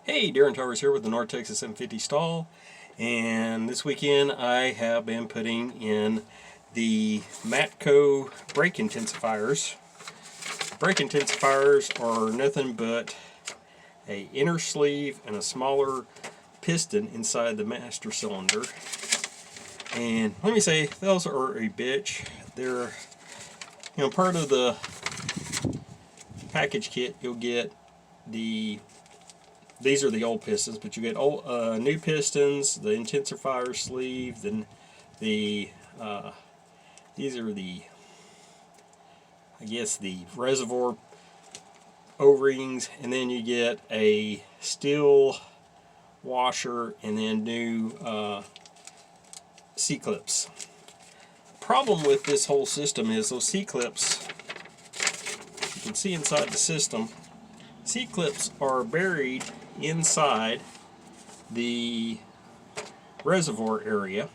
Hey, Darren Towers here with the NTX Zenith Stol, and this weekend I have been putting in the Matco brake intensifiers. Brake intensifiers are nothing but a inner sleeve and a smaller piston inside the master cylinder. And let me say, those are a bitch. They're, part of the package kit. You'll get these are the old pistons, but you get old, new pistons, the intensifier sleeve, then these are the, I guess, the reservoir O-rings, and then you get a steel washer and then new C-clips. Problem with this whole system is those C-clips, you can see inside the system, C-clips are buried inside the reservoir area,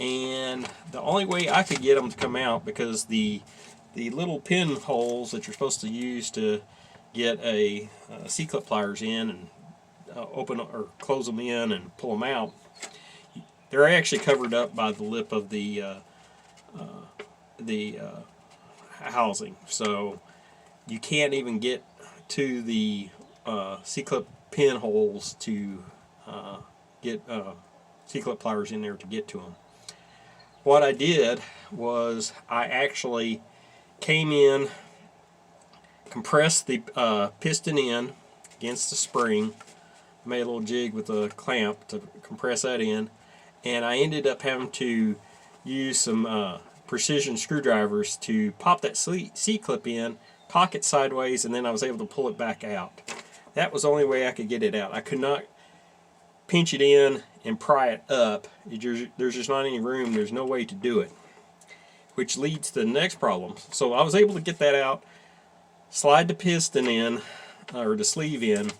and the only way I could get them to come out, because the little pin holes that you're supposed to use to get a C-clip pliers in and open or close them in and pull them out, they're actually covered up by the lip of the housing, so you can't even get to the C-clip pin holes to get C-clip pliers in there to get to them. What I did was I actually came in, compressed the piston in against the spring, made a little jig with a clamp to compress that in, and I ended up having to use some precision screwdrivers to pop that C-clip in, cock it sideways, and then I was able to pull it back out. That was the only way I could get it out. I could not pinch it in and pry it up. There's just not any room. There's no way to do it, which leads to the next problem. So I was able to get that out, slide the piston in, or the sleeve in,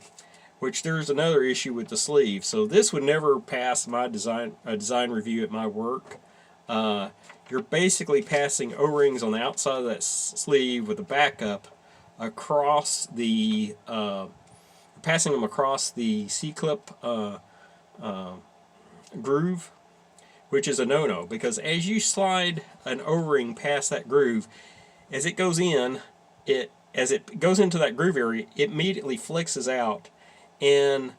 which there's another issue with the sleeve. So this would never pass my design review at my work. You're basically passing O-rings on the outside of that sleeve with a backup across the, passing them across the C-clip groove, which is a no-no, because as you slide an O-ring past that groove, as it goes in, as it goes into that groove area, it immediately flexes out, and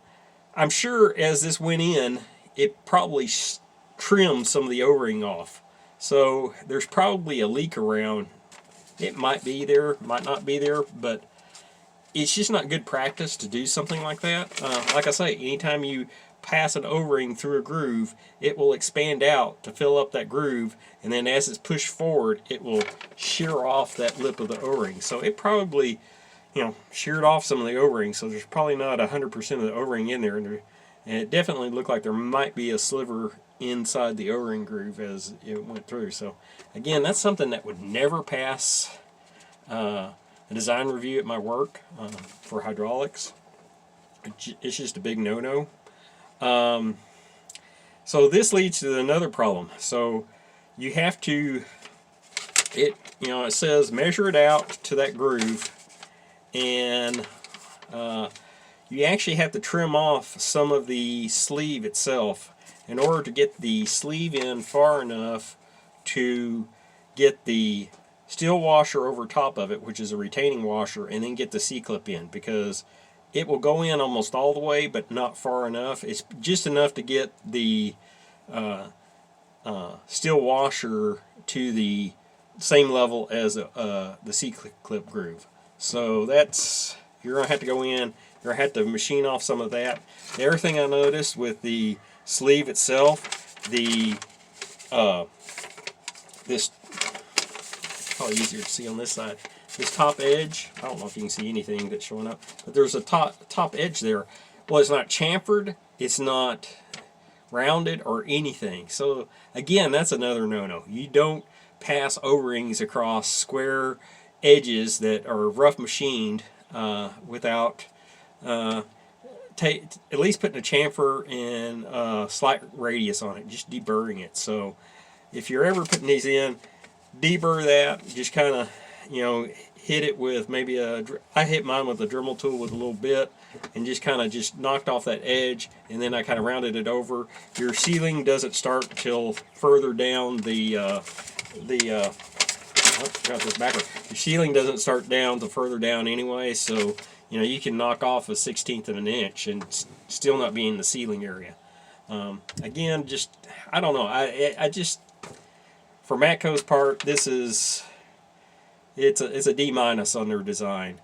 I'm sure as this went in, it probably trimmed some of the O-ring off. So there's probably a leak around. It might be there, might not be there, but it's just not good practice to do something like that. Like I say, anytime you pass an O-ring through a groove, it will expand out to fill up that groove, and then as it's pushed forward, it will shear off that lip of the O-ring. So it probably, sheared off some of the O-rings, so there's probably not 100% of the O-ring in there, and it definitely looked like there might be a sliver inside the O-ring groove as it went through. So again, that's something that would never pass a design review at my work for hydraulics. It's just a big no-no. So this leads to another problem. So you have to, it says measure it out to that groove, and you actually have to trim off some of the sleeve itself in order to get the sleeve in far enough to get the steel washer over top of it, which is a retaining washer, and then get the C-clip in, because it will go in almost all the way, but not far enough. It's just enough to get the steel washer to the same level as the C-clip groove. So that's, you're going to have to go in, you're going to have to machine off some of that. The other thing I noticed with the sleeve itself, this, probably easier to see on this side, this top edge, I don't know if you can see anything that's showing up, but there's a top edge there. Well, it's not chamfered, it's not rounded or anything. So again, that's another no-no. You don't pass O-rings across square edges that are rough machined without at least putting a chamfer and a slight radius on it, just deburring it. So if you're ever putting these in, deburr that, just kind of, you know, hit it with maybe I hit mine with a Dremel tool with a little bit, and just kind of just knocked off that edge, and then I kind of rounded it over. Your sealing doesn't start until further down the got this backward. Your sealing doesn't start down to further down anyway, so you know you can knock off a 1/16 of an inch and still not be in the sealing area. Again, just I don't know. I just for Matco's part, it's a D- on their design.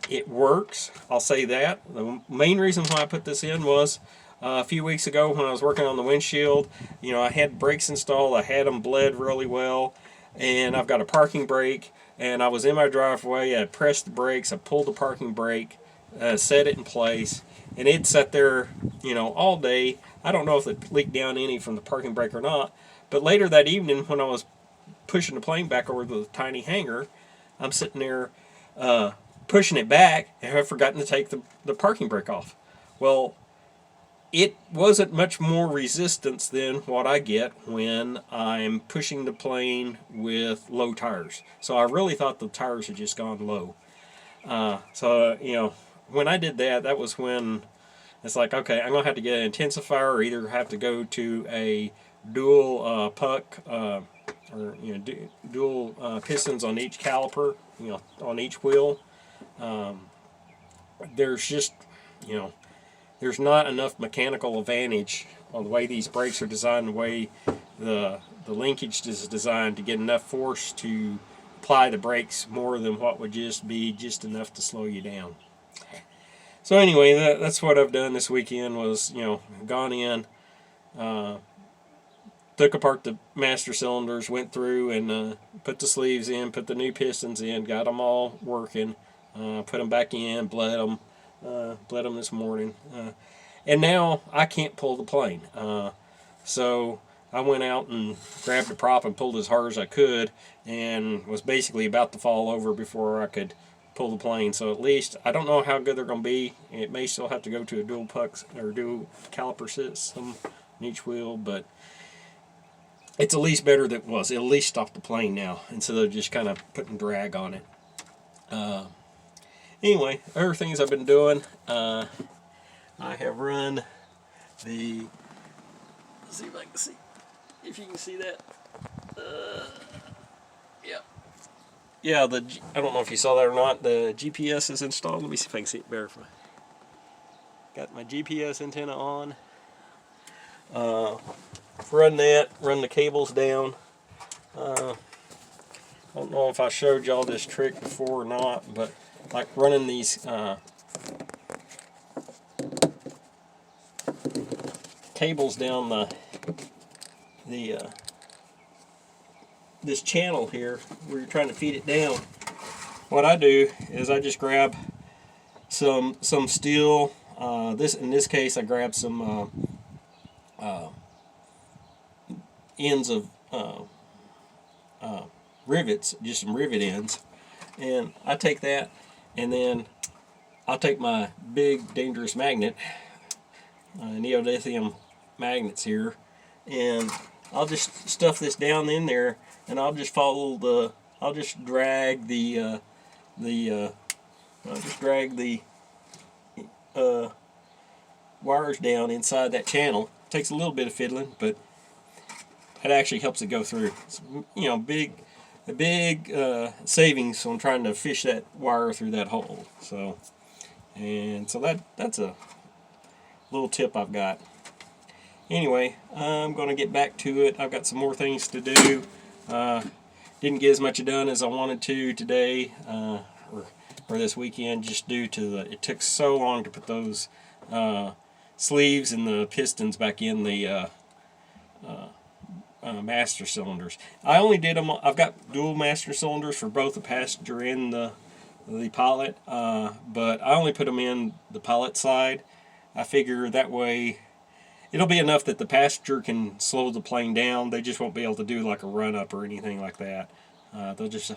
It works. I'll say that. The main reason why I put this in was a few weeks ago when I was working on the windshield. You know, I had brakes installed. I had them bled really well. And I've got a parking brake, and I was in my driveway. I pressed the brakes, I pulled the parking brake, set it in place, and it sat there, you know, all day. I don't know if it leaked down any from the parking brake or not, but later that evening when I was pushing the plane back over the tiny hangar, I'm sitting there pushing it back, and I've forgotten to take the parking brake off. Well, it wasn't much more resistance than what I get when I'm pushing the plane with low tires. So I really thought the tires had just gone low. So, you know, when I did that, that was when it's like, okay, I'm going to have to get an intensifier or either have to go to a dual puck or, you know, dual pistons on each caliper, you know, on each wheel. There's just, you know, there's not enough mechanical advantage on the way these brakes are designed, the way the linkage is designed to get enough force to apply the brakes more than what would just be just enough to slow you down. So anyway, that's what I've done this weekend was, you know, gone in, took apart the master cylinders, went through and put the sleeves in, put the new pistons in, got them all working, put them back in, bled them this morning, and now I can't pull the plane. So I went out and grabbed the prop and pulled as hard as I could, and was basically about to fall over before I could pull the plane. So at least I don't know how good they're going to be. It may still have to go to a dual puck or dual caliper system on each wheel, but it's at least better than it was. It'll at least stop the plane now instead of just kind of putting drag on it. Anyway, other things I've been doing, I have run the, let's see if I can see, if you can see that, yeah, I don't know if you saw that or not, the GPS is installed. Let me see if I can see it better. Got my GPS antenna on, run that, run the cables down. I don't know if I showed y'all this trick before or not, but like running these cables down this channel here where you're trying to feed it down. What I do is I just grab some steel. In this case, I grab some ends of rivets, just some rivet ends, and I take that, and then I'll take my big dangerous magnet, neodymium magnets here, and I'll just stuff this down in there, and I'll just follow I'll just drag the wires down inside that channel. It takes a little bit of fiddling, but it actually helps it go through. It's, you know, a big savings on trying to fish that wire through that hole. So that's a little tip I've got. Anyway, I'm going to get back to it. I've got some more things to do. Didn't get as much done as I wanted to today or this weekend, just due to it took so long to put those sleeves and the pistons back in the master cylinders. I only did them. I've got dual master cylinders for both the passenger and the pilot, but I only put them in the pilot side. I figure that way it'll be enough that the passenger can slow the plane down. They just won't be able to do like a run up or anything like that. They'll just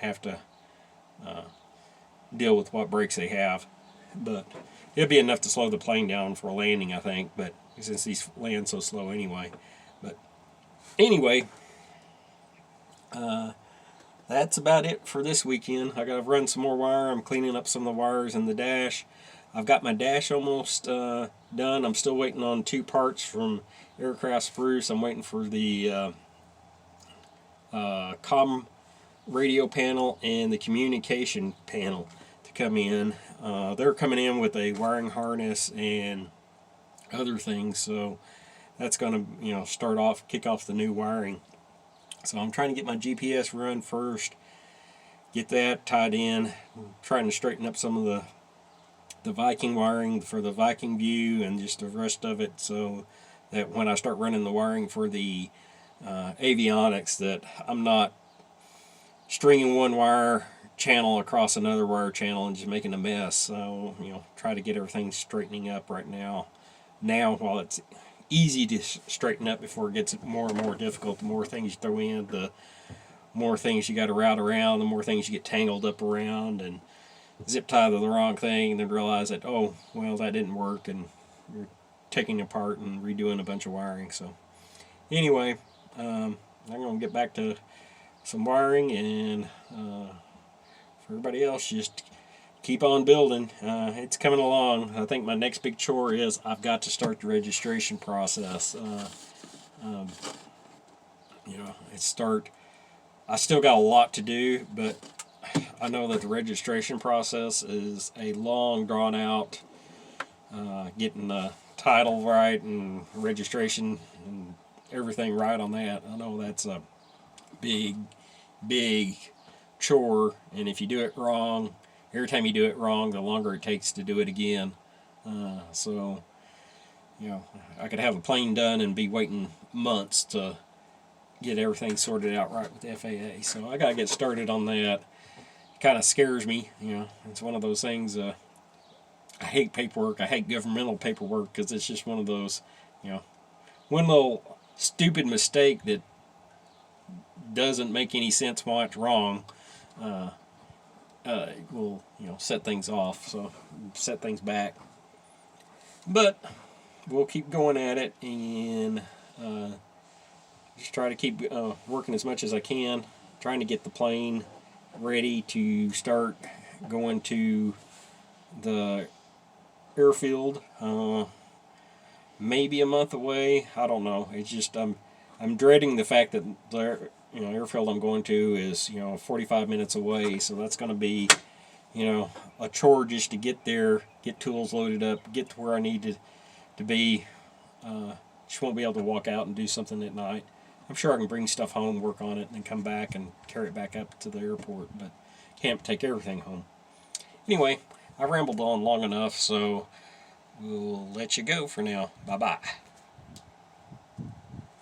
have to deal with what brakes they have, but it'll be enough to slow the plane down for a landing, I think. But since these land so slow anyway. But anyway, that's about it for this weekend. I gotta run some more wire. I'm cleaning up some of the wires in the dash. I've got my dash almost done. I'm still waiting on 2 parts from Aircraft Spruce. I'm waiting for the comm radio panel and the communication panel to come in. They're coming in with a wiring harness and other things, so that's going to kick off the new wiring. So I'm trying to get my GPS run first, get that tied in. I'm trying to straighten up some of the Viking wiring for the Viking view and just the rest of it, so that when I start running the wiring for the avionics, that I'm not stringing one wire channel across another wire channel and just making a mess. So try to get everything straightening up right now while it's easy to straighten up before it gets more and more difficult. The more things you throw in, the more things you got to route around, the more things you get tangled up around and zip tie to the wrong thing and then realize that, oh, well, that didn't work, and you're taking apart and redoing a bunch of wiring. So anyway, I'm going to get back to some wiring, and for everybody else, just keep on building. It's coming along. I think my next big chore is I've got to start the registration process. I still got a lot to do, but I know that the registration process is a long, drawn out, getting the title right and registration and everything right on that. I know that's a big chore, and if you do it wrong, every time you do it wrong, the longer it takes to do it again. So I could have a plane done and be waiting months to get everything sorted out right with the FAA. So I gotta get started on that. It kind of scares me. It's one of those things. I hate paperwork. I hate governmental paperwork because it's just one of those, one little stupid mistake that doesn't make any sense why it's wrong will set things off, so set things back. But we'll keep going at it and just try to keep working as much as I can, trying to get the plane ready to start going to the airfield. Maybe a month away. I don't know. It's just I'm dreading the fact that the airfield I'm going to is 45 minutes away. So that's going to be a chore just to get there, get tools loaded up, get to where I need to be. Just won't be able to walk out and do something at night. I'm sure I can bring stuff home, work on it, and then come back and carry it back up to the airport, but can't take everything home. Anyway, I rambled on long enough, so we'll let you go for now. Bye-bye.